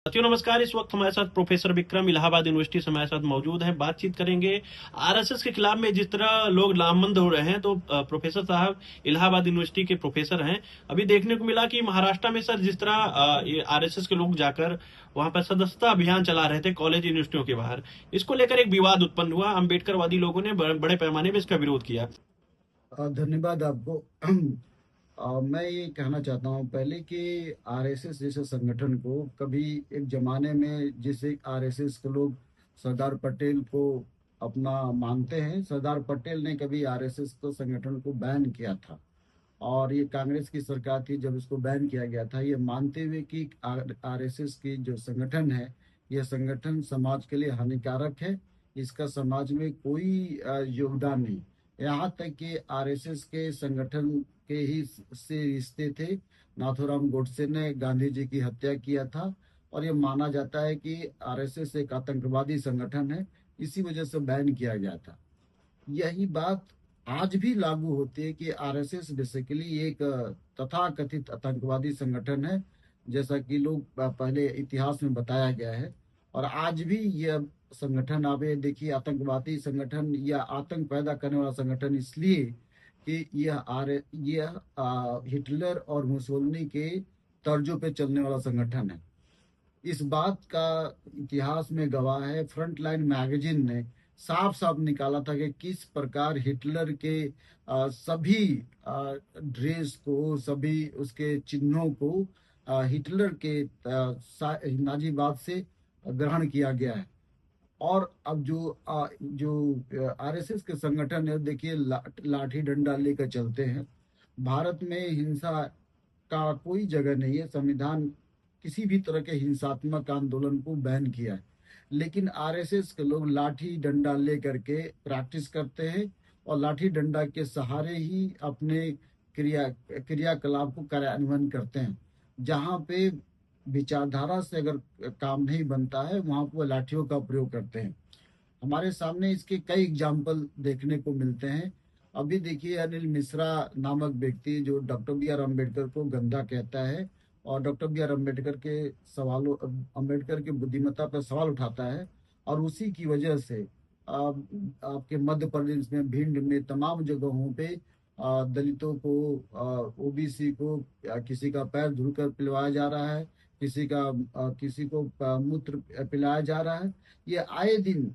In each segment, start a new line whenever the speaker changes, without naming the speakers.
साथियों नमस्कार। इस वक्त हमारे साथ प्रोफेसर विक्रम इलाहाबाद यूनिवर्सिटी से हमारे साथ मौजूद हैं। बातचीत करेंगे आरएसएस के खिलाफ में जिस तरह लोग लामबंद हो रहे हैं। तो प्रोफेसर साहब इलाहाबाद यूनिवर्सिटी के प्रोफेसर हैं। अभी देखने को मिला कि महाराष्ट्र में सर जिस तरह आरएसएस के लोग जाकर वहां पर सदस्यता अभियान चला रहे थे कॉलेज यूनिवर्सिटियों के बाहर, इसको लेकर एक विवाद उत्पन्न हुआ। अम्बेडकरवादी लोगों ने बड़े पैमाने में इसका विरोध किया।
धन्यवाद आपको। मैं ये कहना चाहता हूँ पहले कि आरएसएस जैसे संगठन को कभी एक जमाने में जिसे आरएसएस के लोग सरदार पटेल को अपना मानते हैं, सरदार पटेल ने कभी आरएसएस को संगठन को बैन किया था और ये कांग्रेस की सरकार थी जब इसको बैन किया गया था, ये मानते हुए कि आरएसएस की जो संगठन है यह संगठन समाज के लिए हानिकारक है, इसका समाज में कोई योगदान नहीं। यहाँ तक कि आरएसएस के संगठन के ही से रिश्ते थे। नाथूराम गोडसे ने गांधी जी की हत्या किया था और ये माना जाता है कि आरएसएस एक आतंकवादी संगठन है, इसी वजह से बैन किया गया था। यही बात आज भी लागू होती है कि आरएसएस बेसिकली एक तथाकथित आतंकवादी संगठन है, जैसा कि लोग पहले इतिहास में बताया गया है। और आज भी यह संगठन, आप ये देखिए, आतंकवादी संगठन या आतंक पैदा करने वाला संगठन इसलिए कि यह हिटलर और मुसोलिनी के तर्जों पे चलने वाला संगठन है। इस बात का इतिहास में गवाह है। फ्रंट लाइन मैगजीन ने साफ साफ निकाला था कि किस प्रकार हिटलर के सभी ड्रेस को, सभी उसके चिन्हों को हिटलर के नाजीवाद से ग्रहण किया गया है। और अब जो आरएसएस के संगठन है, देखिए लाठी डंडा लेकर चलते हैं। भारत में हिंसा का कोई जगह नहीं है। संविधान किसी भी तरह के हिंसात्मक आंदोलन को बैन किया है, लेकिन आरएसएस के लोग लाठी डंडा लेकर के प्रैक्टिस करते हैं और लाठी डंडा के सहारे ही अपने क्रियाकलाप को कार्यान्वयन करते हैं। जहाँ पे विचारधारा से अगर काम नहीं बनता है वहां पर लाठियों का प्रयोग करते हैं। हमारे सामने इसके कई एग्जाम्पल देखने को मिलते हैं। अभी देखिए, अनिल मिश्रा नामक व्यक्ति जो डॉक्टर बी आर अम्बेडकर को गंदा कहता है और डॉक्टर बी आर अम्बेडकर के सवालों, अम्बेडकर की बुद्धिमत्ता पर सवाल उठाता है, और उसी की वजह से आपके मध्य प्रदेश में, भिंड में, तमाम जगहों पे दलितों को, ओबीसी को किसी का पैर धुलकर पिलवाया जा रहा है, किसी को मूत्र पिलाया जा रहा है। ये आए दिन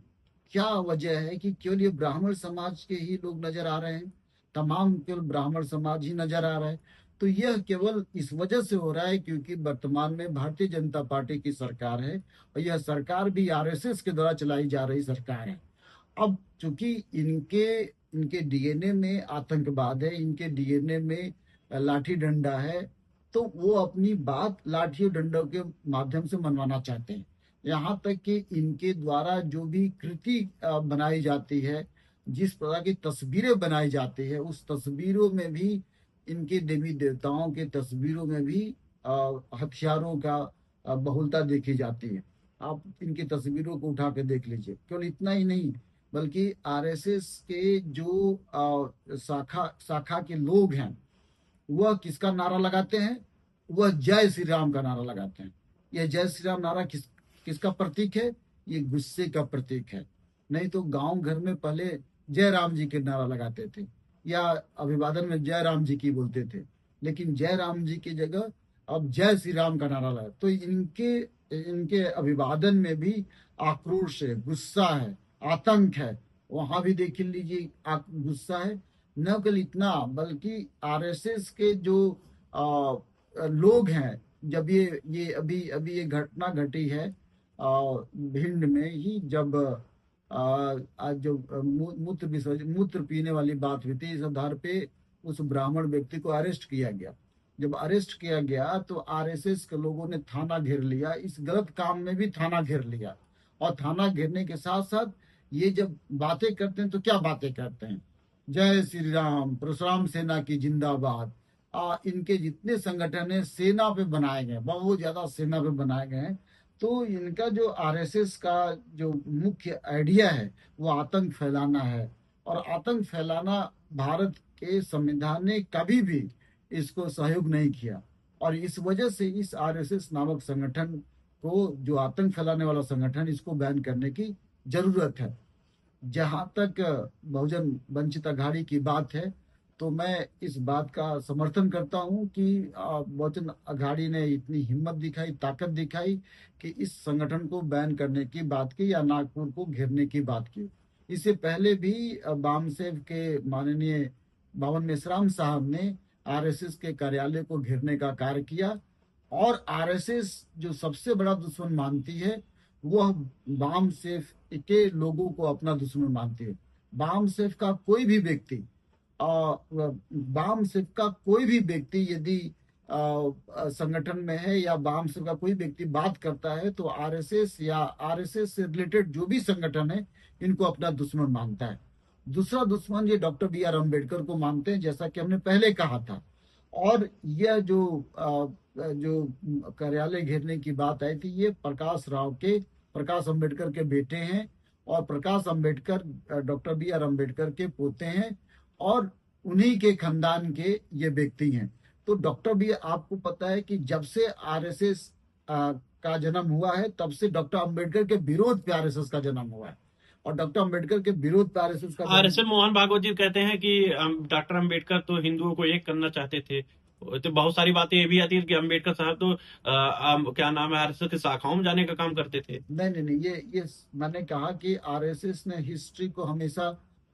क्या वजह है कि केवल ये ब्राह्मण समाज के ही लोग नजर आ रहे हैं, तमाम केवल ब्राह्मण समाज ही नजर आ रहा है। तो यह केवल इस वजह से हो रहा है क्योंकि वर्तमान में भारतीय जनता पार्टी की सरकार है और यह सरकार भी आरएसएस के द्वारा चलाई जा रही सरकार है। अब चूंकि इनके डीएनए में आतंकवाद है, इनके डीएनए में लाठी डंडा है, तो वो अपनी बात लाठी डंडों के माध्यम से मनवाना चाहते हैं। यहाँ तक कि इनके द्वारा जो भी कृति बनाई जाती है, जिस प्रकार की तस्वीरें बनाई जाती है, उस तस्वीरों में भी, इनके देवी देवताओं के तस्वीरों में भी हथियारों का बहुलता देखी जाती है। आप इनकी तस्वीरों को उठा के देख लीजिए। केवल इतना ही नहीं, बल्कि आरएसएस के जो शाखा के लोग हैं वह किसका नारा लगाते हैं? वह जय श्री राम का नारा लगाते हैं। यह जय श्री राम नारा किसका प्रतीक है? ये गुस्से का प्रतीक है। नहीं तो गांव घर में पहले जय राम जी के नारा लगाते थे या अभिवादन में जय राम जी की बोलते थे, लेकिन जय राम जी की जगह अब जय श्री राम का नारा लगा। तो इनके अभिवादन में भी आक्रोश है, गुस्सा है, आतंक है। वहां भी देख लीजिए गुस्सा है। न केवल इतना, बल्कि आरएसएस के जो लोग हैं, जब ये अभी ये घटना घटी है भिंड में ही, जब आज जो मूत्र पीने वाली बात हुई थी, इस आधार पे उस ब्राह्मण व्यक्ति को अरेस्ट किया गया। जब अरेस्ट किया गया तो आरएसएस के लोगों ने थाना घेर लिया, इस गलत काम में भी थाना घेर लिया। और थाना घेरने के साथ साथ ये जब बातें करते हैं तो क्या बातें करते हैं, जय श्री राम, परशुराम सेना की जिंदाबाद। इनके जितने संगठन है सेना पे बनाए गए, बहुत ज्यादा सेना पे बनाए गए हैं। तो इनका जो आरएसएस का जो मुख्य आइडिया है वो आतंक फैलाना है। और आतंक फैलाना भारत के संविधान ने कभी भी इसको सहयोग नहीं किया। और इस वजह से इस आरएसएस नामक संगठन को, जो आतंक फैलाने वाला संगठन, इसको बैन करने की जरूरत है। जहां तक बहुजन वंचित अघाड़ी की बात है तो मैं इस बात का समर्थन करता हूं कि बहुजन अघाड़ी ने इतनी हिम्मत दिखाई, ताकत दिखाई कि इस संगठन को बैन करने की बात की या नागपुर को घेरने की बात की। इससे पहले भी बामसेव के माननीय बावन मेश्राम साहब ने आरएसएस के कार्यालय को घेरने का कार्य किया। और आरएसएस जो सबसे बड़ा दुश्मन मानती है वह बामसेव के लोगों को अपना दुश्मन मानती है। बामसेव का कोई भी व्यक्ति बामसेव का कोई भी व्यक्ति यदि संगठन में है या बामसेव का कोई व्यक्ति बात करता है तो आरएसएस या आरएसएस से रिलेटेड जो भी संगठन है इनको अपना दुश्मन मानता है। दूसरा दुश्मन ये डॉक्टर बी आर अम्बेडकर को मानते हैं, जैसा कि हमने पहले कहा था। और यह जो कार्यालय घेरने की बात आई थी, ये प्रकाश अम्बेडकर के बेटे हैं। और Prakash Ambedkar doctor B R Ambedkar के पोते हैं और उन्हीं के खानदान के ये व्यक्ति हैं। तो डॉक्टर बी, आपको पता है कि जब से आरएसएस का जन्म हुआ है तब से डॉक्टर अम्बेडकर के विरोध पे आरएसएस का जन्म हुआ है। और डॉक्टर अम्बेडकर के विरोध पे आरएसएस का
आरएसएल मोहन भागवत जी कहते हैं कि डॉक्टर अम्बेडकर तो हिंदुओं को एक करना चाहते थे। तो बहुत सारी बातें ये भी आती है कि अम्बेडकर साहब तो क्या नाम है, आरएसएस की शाखाओं में जाने का काम करते थे।
नहीं नहीं नहीं, ये मैंने कहा कि आरएसएस ने हिस्ट्री को हमेशा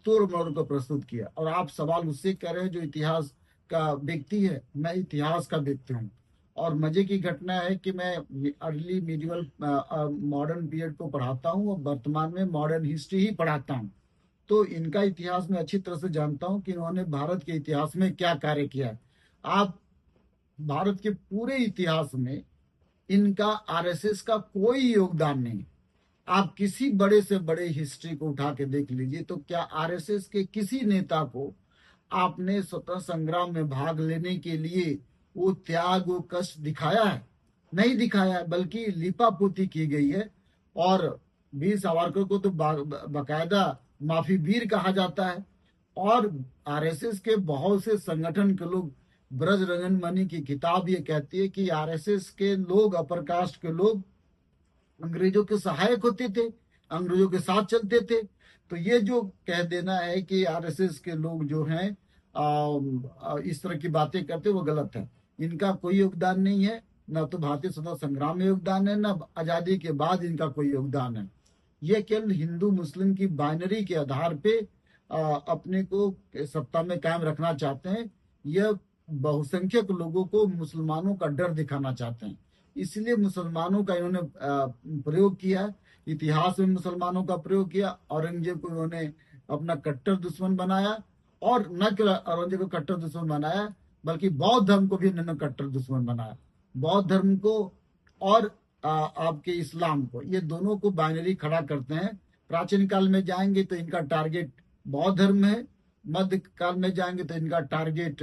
तोड़ मरोड़ कर प्रस्तुत किया। और आप सवाल उससे कर रहे हैं जो इतिहास का व्यक्ति है, मैं इतिहास का व्यक्ति हूँ। और मजे की घटना है कि मैं अर्ली मिडिवल मॉडर्न पीरियड को पढ़ाता हूँ और वर्तमान में मॉडर्न हिस्ट्री ही पढ़ाता हूँ। तो इनका इतिहास मैं अच्छी तरह से जानता हूँ कि इन्होंने भारत के इतिहास में क्या कार्य किया है। आप भारत के पूरे इतिहास में इनका आरएसएस का कोई योगदान नहीं। आप किसी बड़े से बड़े हिस्ट्री को उठा के देख लीजिए तो क्या आरएसएस के किसी नेता को आपने स्वतंत्र संग्राम में भाग लेने के लिए वो त्याग, वो कष्ट दिखाया है? नहीं दिखाया है, बल्कि लिपापोती की गई है। और वीर सावरकर को तो बाकायदा माफी वीर कहा जाता है। और आरएसएस के बहुत से संगठन के लोग, ब्रज रंजन मणि की किताब ये कहती है कि आरएसएस के लोग, अपर कास्ट के लोग अंग्रेजों के सहायक होते थे, अंग्रेजों के साथ चलते थे। तो ये जो कह देना है कि आरएसएस के लोग जो हैं इस तरह की बातें करते, वो गलत है। इनका कोई योगदान नहीं है, न तो भारतीय स्वतंत्रता संग्राम में योगदान है, न आजादी के बाद इनका कोई योगदान है। ये केवल हिंदू मुस्लिम की बाइनरी के आधार पे अपने को सत्ता में कायम रखना चाहते हैं। यह बहुसंख्यक लोगों को मुसलमानों का डर दिखाना चाहते हैं, इसलिए मुसलमानों का इन्होंने प्रयोग किया। इतिहास में मुसलमानों का प्रयोग किया। औरंगजेब को इन्होंने अपना कट्टर दुश्मन बनाया। और न केवल औरंगजेब को कट्टर दुश्मन बनाया बल्कि बौद्ध धर्म को भी इन्होंने कट्टर दुश्मन बनाया। बौद्ध धर्म को और आपके इस्लाम को, ये दोनों को बाइनरी खड़ा करते हैं। प्राचीन काल में जाएंगे तो इनका टारगेट बौद्ध धर्म है, मध्य काल में जाएंगे तो इनका टारगेट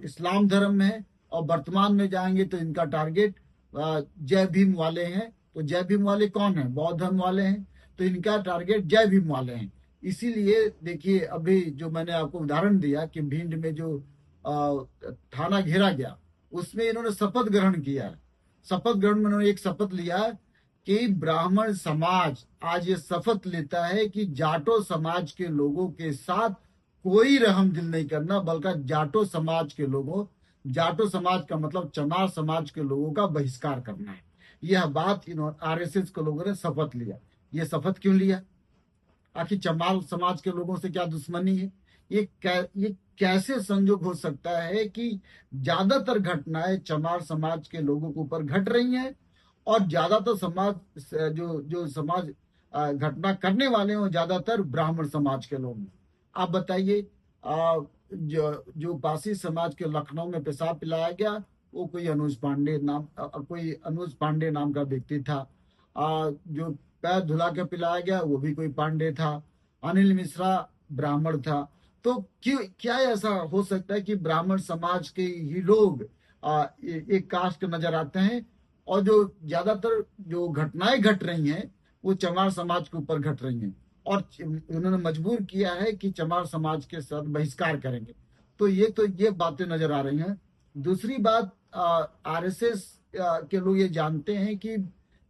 इस्लाम धर्म है, और वर्तमान में जाएंगे तो इनका टारगेट जय भीम वाले हैं। तो जय भीम वाले कौन है? बौद्ध धर्म वाले हैं। तो इनका टारगेट जय भीम वाले हैं। इसीलिए देखिए, अभी जो मैंने आपको उदाहरण दिया कि भिंड में जो थाना घेरा गया, उसमें इन्होंने शपथ ग्रहण किया है। शपथ ग्रहण में उन्होंने एक शपथ लिया कि ब्राह्मण समाज आज ये शपथ लेता है कि जाटो समाज के लोगों के साथ कोई रहम दिल नहीं करना, बल्कि जाटो समाज के लोगों, जाटो समाज का मतलब चमार समाज के लोगों का बहिष्कार करना है। यह बात इन्होंने आरएसएस के लोगों ने शपथ लिया। ये शपथ क्यों लिया? आखिर चमार समाज के लोगों से क्या दुश्मनी है? ये कैसे संयोग हो सकता है कि ज्यादातर घटनाएं चमार समाज के लोगों के ऊपर घट रही हैं और ज्यादातर समाज जो समाज घटना करने वाले हैं वो ज्यादातर ब्राह्मण समाज के लोग हैं? आप बताइए, जो पासी समाज के लखनऊ में पेशाब पिलाया गया, वो कोई अनुज पांडे नाम का व्यक्ति था। जो पैर धुला के पिलाया गया वो भी कोई पांडे था। अनिल मिश्रा ब्राह्मण था। तो क्यों, क्या ऐसा हो सकता है कि ब्राह्मण समाज के ही लोग एक कास्ट नजर आते हैं, और जो ज्यादातर जो घटनाएं घट रही हैं वो चमार समाज के यूपर घट रही हैं, और उन्होंने मजबूर किया है कि चमार समाज के साथ बहिष्कार करेंगे। तो ये बातें नजर आ रही हैं। दूसरी बात, आरएसएस के लोग ये जानते हैं कि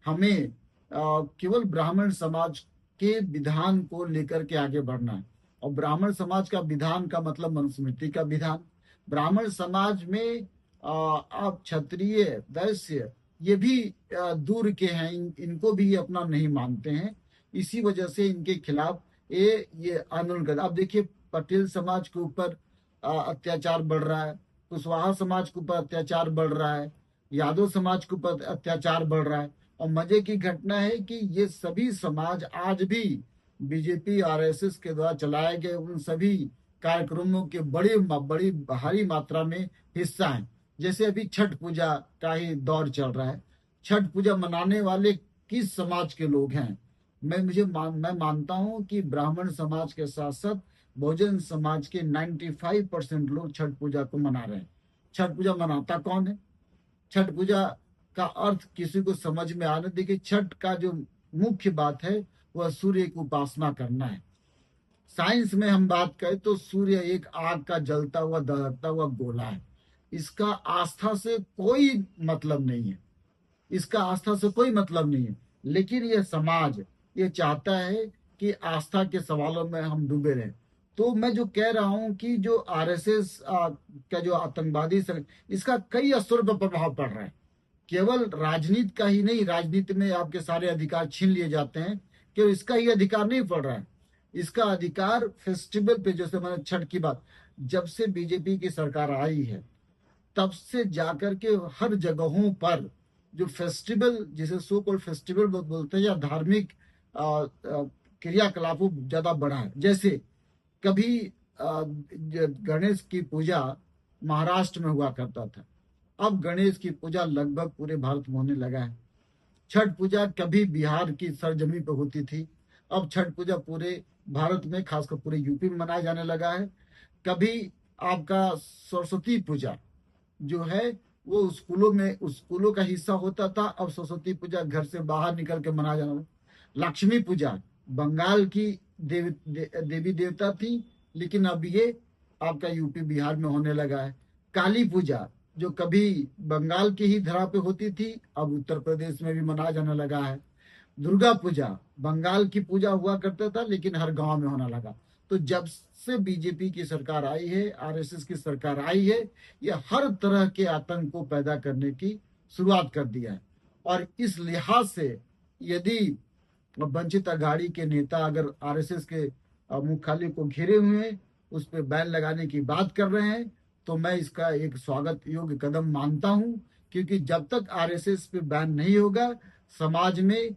हमें केवल ब्राह्मण समाज के विधान को लेकर के आगे बढ़ना है, और ब्राह्मण समाज का विधान का मतलब मनुस्मृति का विधान। ब्राह्मण समाज में आप क्षत्रिय, वैश्य ये भी दूर के हैं, इनको भी ये अपना नहीं मानते हैं। इसी वजह से इनके खिलाफ ये आंदोलन कर। अब देखिए, पटेल समाज के ऊपर अत्याचार बढ़ रहा है, कुशवाहा समाज के ऊपर अत्याचार बढ़ रहा है, यादव समाज के ऊपर अत्याचार बढ़ रहा है। और मजे की घटना है कि ये सभी समाज आज भी बीजेपी आरएसएस के द्वारा चलाए गए उन सभी कार्यक्रमों के बड़ी भारी मात्रा में हिस्सा है। जैसे अभी छठ पूजा का ही दौर चल रहा है। छठ पूजा मनाने वाले किस समाज के लोग हैं? मैं मानता हूं कि ब्राह्मण समाज के साथ साथ बहुजन समाज के 95% लोग छठ पूजा को मना रहे हैं। छठ पूजा मनाता कौन है? छठ पूजा का अर्थ किसी को समझ में आने। देखिए, छठ का जो मुख्य बात है वह सूर्य की उपासना करना है। साइंस में हम बात करें तो सूर्य एक आग का जलता हुआ दहकता हुआ गोला है। इसका आस्था से कोई मतलब नहीं है, इसका आस्था से कोई मतलब नहीं है। लेकिन यह समाज ये चाहता है कि आस्था के सवालों में हम डूबे रहें। तो मैं जो कह रहा हूं कि जो आरएसएस का जो आतंकवादी इसका कई स्तरों पर प्रभाव पड़ रहा है। केवल राजनीति का ही नहीं, राजनीति में आपके सारे अधिकार छीन लिए जाते हैं, केवल इसका ही अधिकार नहीं पड़ रहा है। इसका अधिकार फेस्टिवल पे, जैसे मैंने छठ की बात, जब से बीजेपी की सरकार आई है तब से जाकर के हर जगहों पर जो फेस्टिवल, जिसे सो कॉल्ड फेस्टिवल बोलते हैं, या धार्मिक क्रियाकलापों ज्यादा बढ़ा है। जैसे कभी गणेश की पूजा महाराष्ट्र में हुआ करता था, अब गणेश की पूजा लगभग पूरे भारत में होने लगा है। छठ पूजा कभी बिहार की सरजमी पे होती थी, अब छठ पूजा पूरे भारत में, खासकर पूरे यूपी में मनाया जाने लगा है। कभी आपका सरस्वती पूजा जो है वो स्कूलों का हिस्सा होता था, अब सरस्वती पूजा घर से बाहर निकल के मनाया जाना। लक्ष्मी पूजा बंगाल की देवी देवता थी, लेकिन अब ये आपका यूपी बिहार में होने लगा है। काली पूजा जो कभी बंगाल की ही धरा पे होती थी, अब उत्तर प्रदेश में भी मनाया जाने लगा है। दुर्गा पूजा बंगाल की पूजा हुआ करता था, लेकिन हर गांव में होने लगा। तो जब से बीजेपी की सरकार आई है, आरएसएस की सरकार आई है, ये हर तरह के आतंक को पैदा करने की शुरुआत कर दिया है। और इस लिहाज से यदि वंचित अघाड़ी के नेता अगर आरएसएस के मुख्यालय को घेरे हुए हैं, उस पर बैन लगाने की बात कर रहे हैं, तो मैं इसका एक स्वागत योग्य कदम मानता हूं। क्योंकि जब तक आरएसएस पे बैन नहीं होगा, समाज में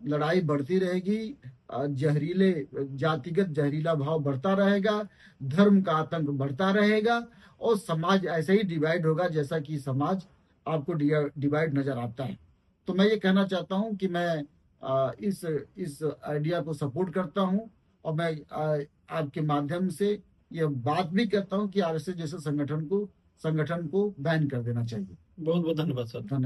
लड़ाई बढ़ती रहेगी, जातिगत जहरीला भाव बढ़ता रहेगा, धर्म का आतंक बढ़ता रहेगा, और समाज ऐसे ही डिवाइड होगा जैसा कि समाज आपको डिवाइड नजर आता है। तो मैं ये कहना चाहता हूं कि मैं इस आइडिया को सपोर्ट करता हूं, और मैं आपके माध्यम से यह बात भी करता हूं कि आरएसएस जैसे संगठन को बैन कर देना चाहिए।
बहुत बहुत धन्यवाद सर।
धन्यवाद।